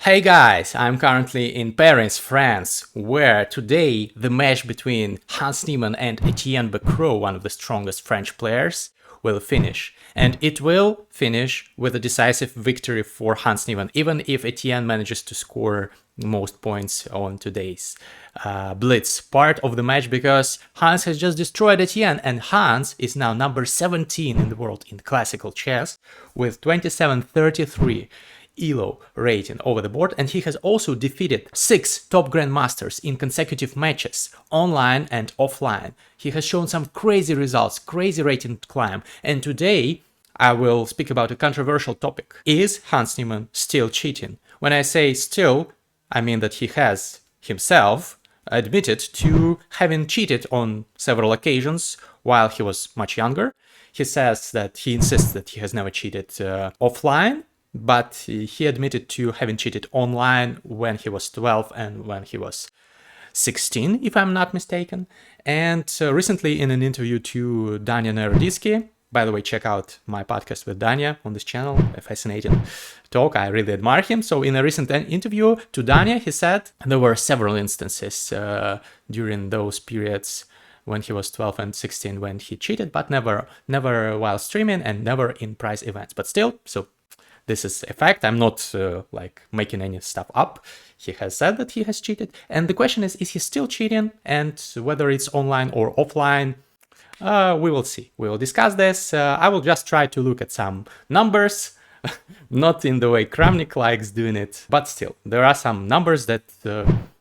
Hey guys, I'm currently in Paris, France, where today the match between Hans Niemann and Etienne Becrot, one of the strongest French players, will finish. And it will finish with a decisive victory for Hans Niemann, even if Etienne manages to score most points on today's blitz part of the match, because Hans has just destroyed Etienne, and Hans is now number 17 in the world in classical chess with 2733 ELO rating over the board, and he has also defeated 6 top grandmasters in consecutive matches, online and offline. He has shown some crazy results, crazy rating climb, and today I will speak about a controversial topic. Is Hans Niemann still cheating? When I say still, I mean that he has himself admitted to having cheated on several occasions while he was much younger. He says that he insists that he has never cheated offline, but he admitted to having cheated online when he was 12 and when he was 16, if I'm not mistaken. And recently in an interview to Naroditsky, by the way, check out my podcast with Danya on this channel, a fascinating talk, I really admire him. So in a recent interview to Danya, he said there were several instances during those periods when he was 12 and 16 when he cheated, but never while streaming and never in prize events. But still, so this is a fact. I'm not like making any stuff up. He has said that he has cheated. And the question is he still cheating? And whether it's online or offline, we will see. We will discuss this. I will just try to look at some numbers, not in the way Kramnik likes doing it, but still, there are some numbers that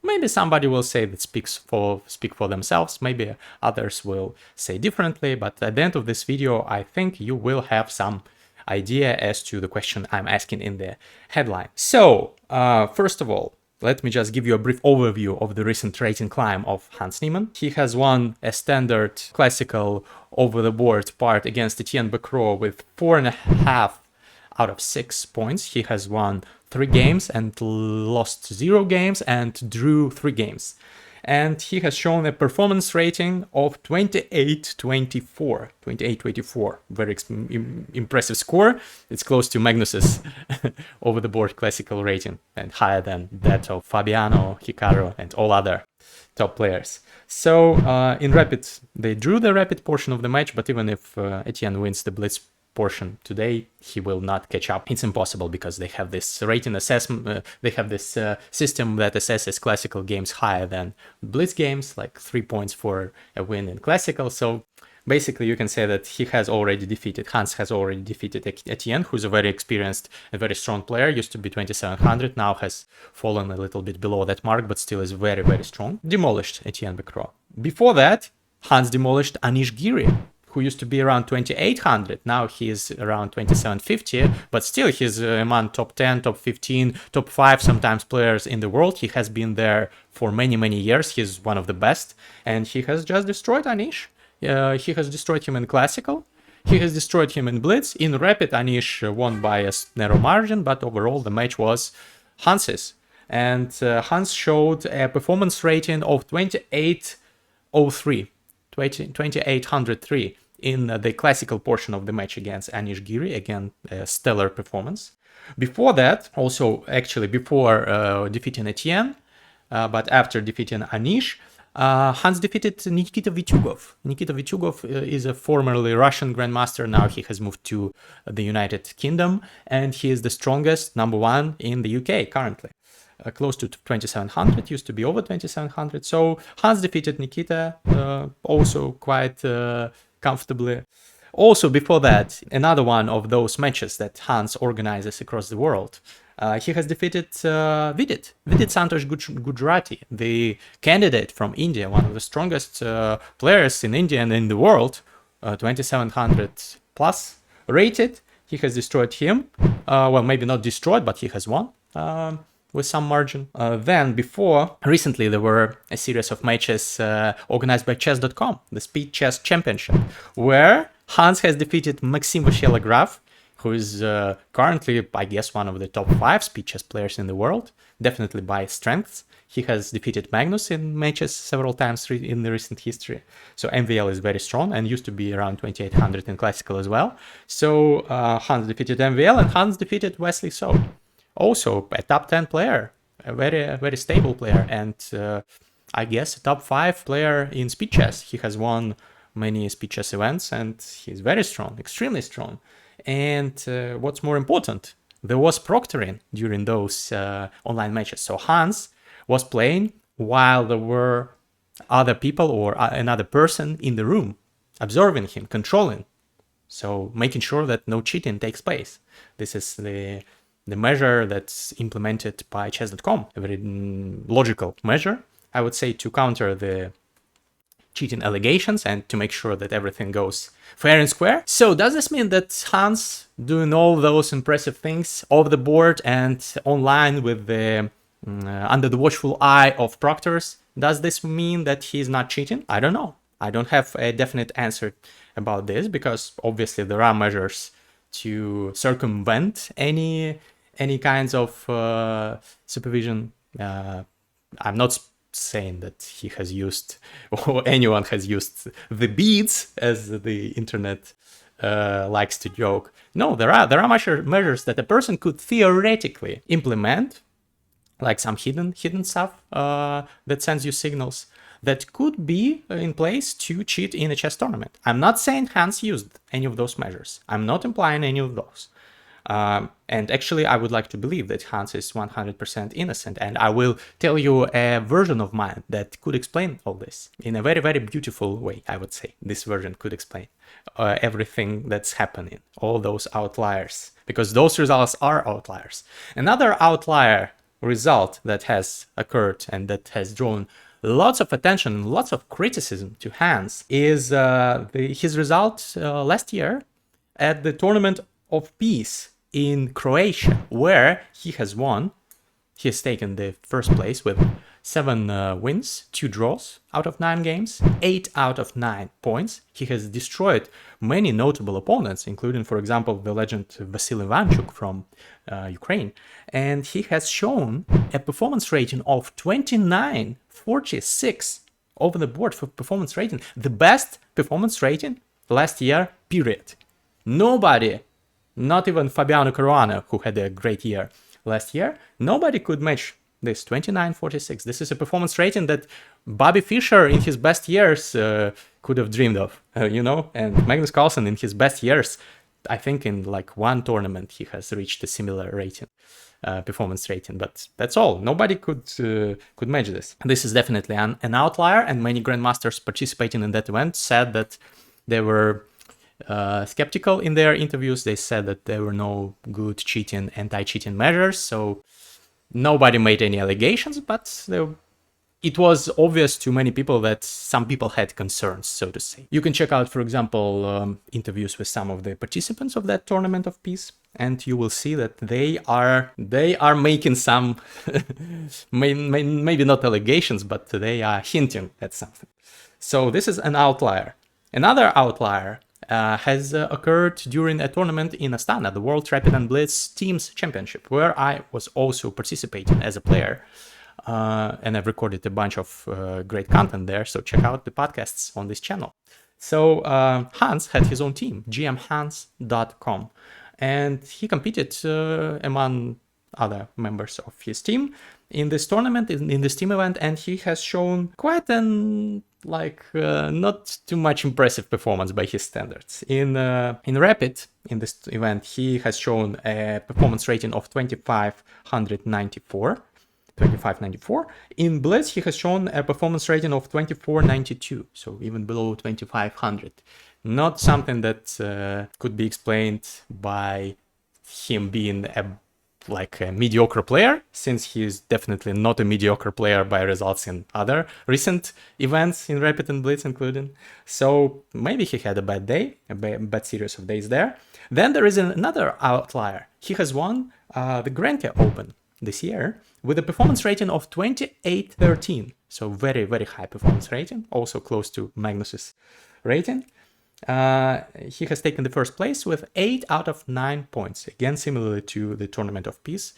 maybe somebody will say that speak for themselves. Maybe others will say differently. But at the end of this video, I think you will have some idea as to the question I'm asking in the headline. So, first of all, let me just give you a brief overview of the recent rating climb of Hans Niemann. He has won a standard classical over-the-board part against Etienne Becrot with 4.5 out of 6 points. He has won 3 games and lost 0 games and drew 3 games. And he has shown a performance rating of 28-24. Very impressive score. It's close to Magnus's over-the-board classical rating and higher than that of Fabiano, Hikaru, and all other top players. So in rapid, they drew the rapid portion of the match, but even if Etienne wins the blitz portion today, he will not catch up. It's impossible because they have this rating assessment, they have this system that assesses classical games higher than blitz games, like 3 points for a win in classical. So basically you can say that Hans has already defeated Etienne, who's a very experienced and very strong player, used to be 2700, now has fallen a little bit below that mark, but still is very, very strong. Demolished Etienne Becrot. Before that, Hans demolished Anish Giri, who used to be around 2800. Now he's around 2750, but still he's among top 10, top 15, top 5 sometimes players in the world. He has been there for many, many years. He's one of the best, and he has just destroyed Anish. He has destroyed him in classical. He has destroyed him in blitz. In rapid, Anish won by a narrow margin, but overall the match was Hans's. And Hans showed a performance rating of 2803 in the classical portion of the match against Anish Giri. Again, a stellar performance. Before that, also actually before defeating Etienne, but after defeating Anish, Hans defeated Nikita Vityugov. Nikita Vityugov is a formerly Russian grandmaster. Now he has moved to the United Kingdom, and he is the strongest number 1 in the UK currently. Close to 2700, used to be over 2700. So Hans defeated Nikita also quite comfortably. Also before that, another one of those matches that Hans organizes across the world, he has defeated Vidit Santosh Gujarati, the candidate from India, one of the strongest players in India and in the world, 2700 plus rated. He has destroyed him. Well, maybe not destroyed, but he has won with some margin. Then before, recently there were a series of matches organized by chess.com, the Speed Chess Championship, where Hans has defeated Maxim Vashelograf, who is currently, I guess, one of the top 5 speed chess players in the world, definitely by strengths. He has defeated Magnus in matches several times in the recent history. So MVL is very strong and used to be around 2800 in classical as well. So Hans defeated MVL, and Hans defeated Wesley So, also a top 10 player, a very stable player, and I guess a top 5 player in speed chess. He has won many speed chess events, and he's very strong, extremely strong. And what's more important, there was proctoring during those online matches. So Hans was playing while there were other people or another person in the room, observing him, controlling. So making sure that no cheating takes place. This is the measure that's implemented by chess.com, a very logical measure, I would say, to counter the cheating allegations and to make sure that everything goes fair and square. So does this mean that Hans doing all those impressive things off the board and online with the under the watchful eye of proctors, does this mean that he's not cheating? I don't know. I don't have a definite answer about this, because obviously there are measures to circumvent any kinds of supervision. I'm not saying that he has used or anyone has used the beads, as the internet likes to joke. No, there are measures that a person could theoretically implement, like some hidden stuff that sends you signals that could be in place to cheat in a chess tournament. I'm not saying Hans used any of those measures. I'm not implying any of those. And actually, I would like to believe that Hans is 100% innocent, and I will tell you a version of mine that could explain all this in a very, very beautiful way, I would say. This version could explain everything that's happening, all those outliers, because those results are outliers. Another outlier result that has occurred and that has drawn lots of attention, lots of criticism to Hans is his result last year at the Tournament of Peace in Croatia, where he has won. He has taken the first place with 7 wins, 2 draws out of 9 games, 8 out of 9 points. He has destroyed many notable opponents, including, for example, the legend Vasily Ivanchuk from Ukraine. And he has shown a performance rating of 29.46 over the board for performance rating. The best performance rating last year, period. Nobody, not even Fabiano Caruana, who had a great year last year, nobody could match this 29.46. This is a performance rating that Bobby Fischer in his best years could have dreamed of, and Magnus Carlsen in his best years, I think in like one tournament he has reached a similar rating, performance rating, but that's all. Nobody could match this. This is definitely an outlier, and many grandmasters participating in that event said that they were skeptical in their interviews. They said that there were no good cheating, anti-cheating measures, so nobody made any allegations, but it was obvious to many people that some people had concerns, so to say. You can check out, for example, interviews with some of the participants of that Tournament of Peace, and you will see that they are making some, maybe not allegations, but they are hinting at something. So this is an outlier. Another outlier has occurred during a tournament in Astana, the World Rapid and Blitz Teams Championship, where I was also participating as a player. And I've recorded a bunch of great content there, so check out the podcasts on this channel. So Hans had his own team, gmhans.com, and he competed among other members of his team in this tournament, in this team event, and he has shown quite an not too much impressive performance by his standards. In Rapid, in this event, he has shown a performance rating of 2594. In Blitz, he has shown a performance rating of 2492, so even below 2500. Not something that could be explained by him being a mediocre player, since he is definitely not a mediocre player by results in other recent events in Rapid and Blitz including. So maybe he had a bad day, a bad series of days there. Then there is another outlier. He has won the Grenke Open this year with a performance rating of 2813. So very, very high performance rating, also close to Magnus's rating. He has taken the first place with 8 out of 9 points, again similarly to the Tournament of Peace,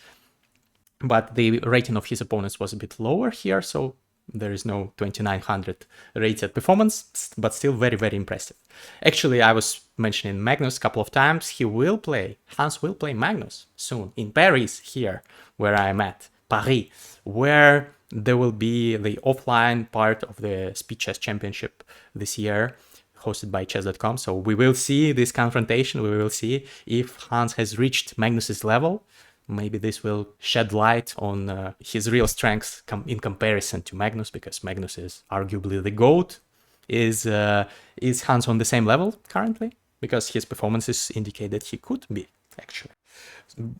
but the rating of his opponents was a bit lower here, so There is no 2900 rated performance, but still very, very impressive. Actually, I was mentioning Magnus a couple of times. Hans will play Magnus soon in Paris here, where I'm at, Paris, where there will be the offline part of the Speed Chess Championship this year, hosted by chess.com. So we will see this confrontation. We will see if Hans has reached Magnus's level. Maybe this will shed light on his real strengths in comparison to Magnus, because Magnus is arguably the GOAT. Is Hans on the same level currently? Because his performances indicate that he could be, actually.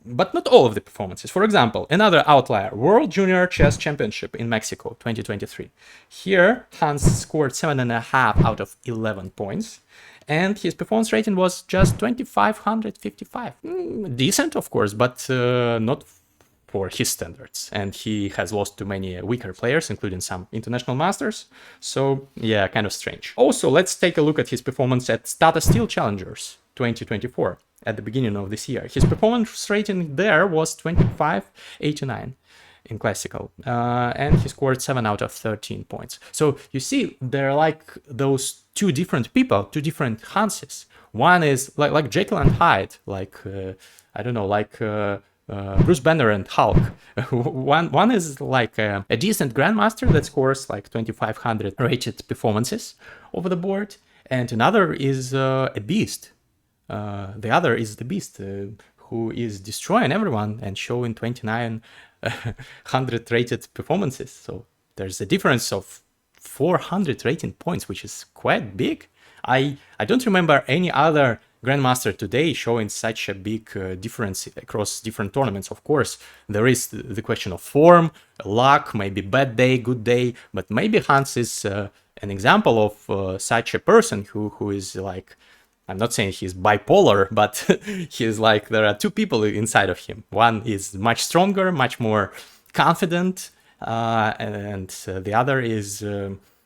But not all of the performances. For example, another outlier, World Junior Chess Championship in Mexico, 2023. Here, Hans scored 7.5 out of 11 points. And his performance rating was just 2,555. Decent, of course, but not for his standards. And he has lost to many weaker players, including some international masters. So, yeah, kind of strange. Also, let's take a look at his performance at Tata Steel Challengers 2024 at the beginning of this year. His performance rating there was 2589 in classical, and he scored 7 out of 13 points. So you see, they're like those two different people, two different Hanses. One is like Jekyll and Hyde, like Bruce Banner and Hulk. One is like a decent grandmaster that scores like 2500 rated performances over the board, and another is a beast. The other is the beast who is destroying everyone and showing 2900 rated performances. So there's a difference of 400 rating points, which is quite big. I don't remember any other grandmaster today showing such a big difference across different tournaments. Of course, there is the question of form, luck, maybe bad day, good day, but maybe Hans is an example of such a person who is like, I'm not saying he's bipolar, but he's like, there are two people inside of him. One is much stronger, much more confident, and the other is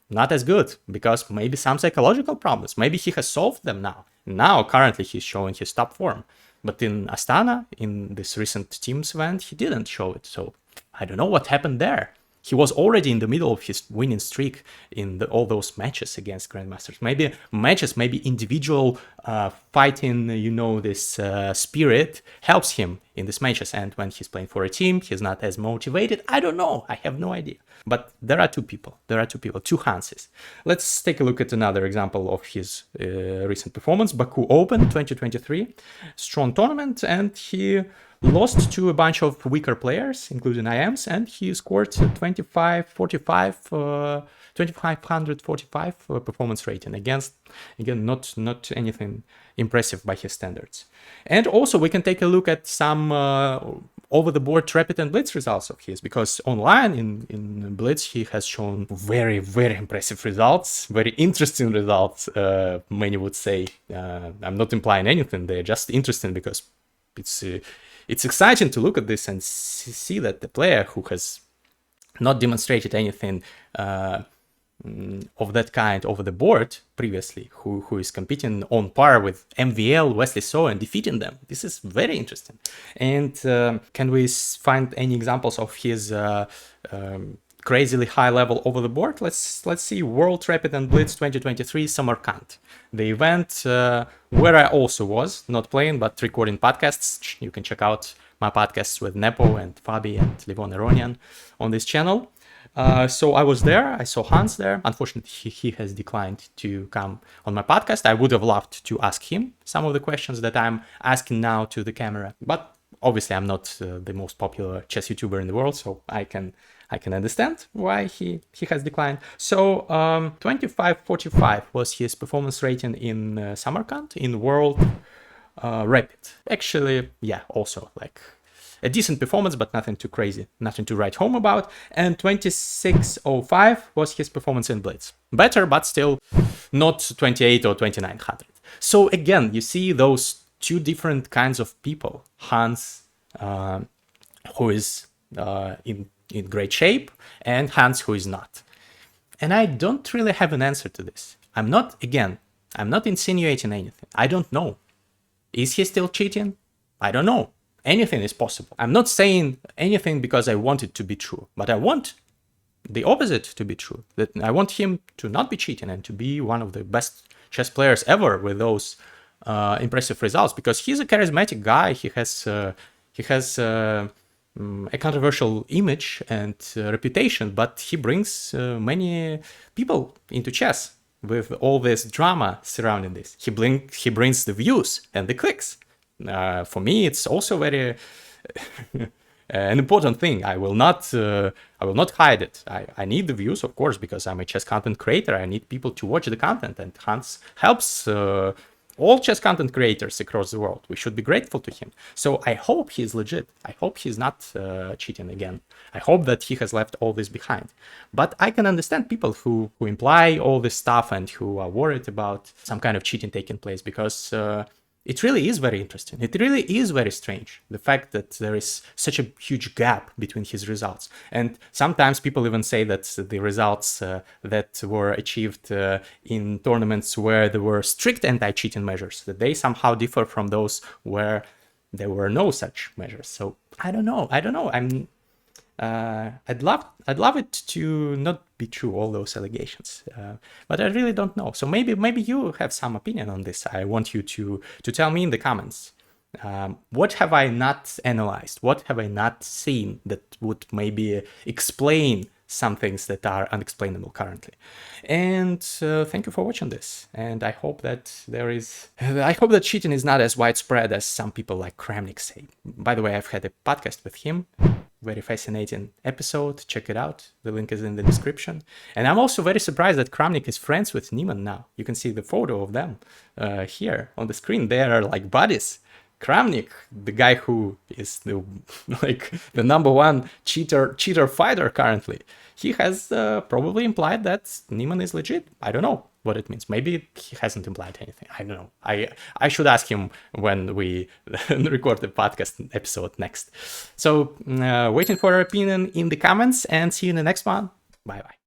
not as good, because maybe some psychological problems. Maybe he has solved them now. Now, currently, he's showing his top form. But in Astana, in this recent teams event, he didn't show it. So I don't know what happened there. He was already in the middle of his winning streak in all those matches against grandmasters. Maybe individual fighting, this spirit helps him in these matches. And when he's playing for a team, he's not as motivated. I don't know. I have no idea. But there are two people, two Hanses. Let's take a look at another example of his recent performance. Baku Open 2023, strong tournament, and he lost to a bunch of weaker players, including IMs, and he scored 2545 performance rating against, again, not anything impressive by his standards. And also we can take a look at some over-the-board Rapid and Blitz results of his, because online in Blitz he has shown very, very impressive results, very interesting results, many would say. I'm not implying anything, they're just interesting because it's exciting to look at this and see that the player who has not demonstrated anything of that kind over the board previously, who is competing on par with MVL, Wesley So, and defeating them. This is very interesting. And can we find any examples of his crazily high level over the board? Let's see World Rapid and Blitz 2023 Samarkand, the event where I also was, not playing but recording podcasts. You can check out my podcasts with Nepo and Fabi and Aronian on this channel. So I was there, I saw Hans there. Unfortunately, he has declined to come on my podcast. I would have loved to ask him some of the questions that I'm asking now to the camera, but obviously I'm not the most popular chess YouTuber in the world, so I can understand why he has declined. So 2545 was his performance rating in Samarkand in World Rapid. Actually, yeah, also like a decent performance, but nothing too crazy, nothing to write home about. And 2605 was his performance in Blitz. Better, but still not 28 or 2900. So again, you see those two different kinds of people. Hans, who is in great shape, and Hans, who is not. And I don't really have an answer to this. I'm not insinuating anything. I don't know. Is he still cheating? I don't know. Anything is possible. I'm not saying anything because I want it to be true, but I want the opposite to be true. That I want him to not be cheating and to be one of the best chess players ever with those impressive results, because he's a charismatic guy. He has a controversial image and reputation, but he brings many people into chess with all this drama surrounding this. He brings the views and the clicks. For me, it's also very an important thing. I will not hide it. I need the views, of course, because I'm a chess content creator. I need people to watch the content, and Hans helps all chess content creators across the world. We should be grateful to him. So I hope he's legit. I hope he's not cheating again. I hope that he has left all this behind. But I can understand people who imply all this stuff and who are worried about some kind of cheating taking place, because it really is very interesting. It really is very strange, the fact that there is such a huge gap between his results. And sometimes people even say that the results that were achieved in tournaments where there were strict anti-cheating measures, that they somehow differ from those where there were no such measures. So I don't know. I'd love it to not be true, all those allegations, but I really don't know. So maybe you have some opinion on this. I want you to tell me in the comments. What have I not analyzed? What have I not seen that would maybe explain some things that are unexplainable currently? And thank you for watching this. And I hope that cheating is not as widespread as some people like Kramnik say. By the way, I've had a podcast with him. Very fascinating episode. Check it out. The link is in the description. And I'm also very surprised that Kramnik is friends with Niemann now. You can see the photo of them here on the screen. They are like buddies. Kramnik, the guy who is the #1 cheater fighter currently, he has probably implied that Niemann is legit. I don't know what it means. Maybe he hasn't implied anything. I don't know. I should ask him when we record the podcast episode next. So waiting for your opinion in the comments, and see you in the next one. Bye bye.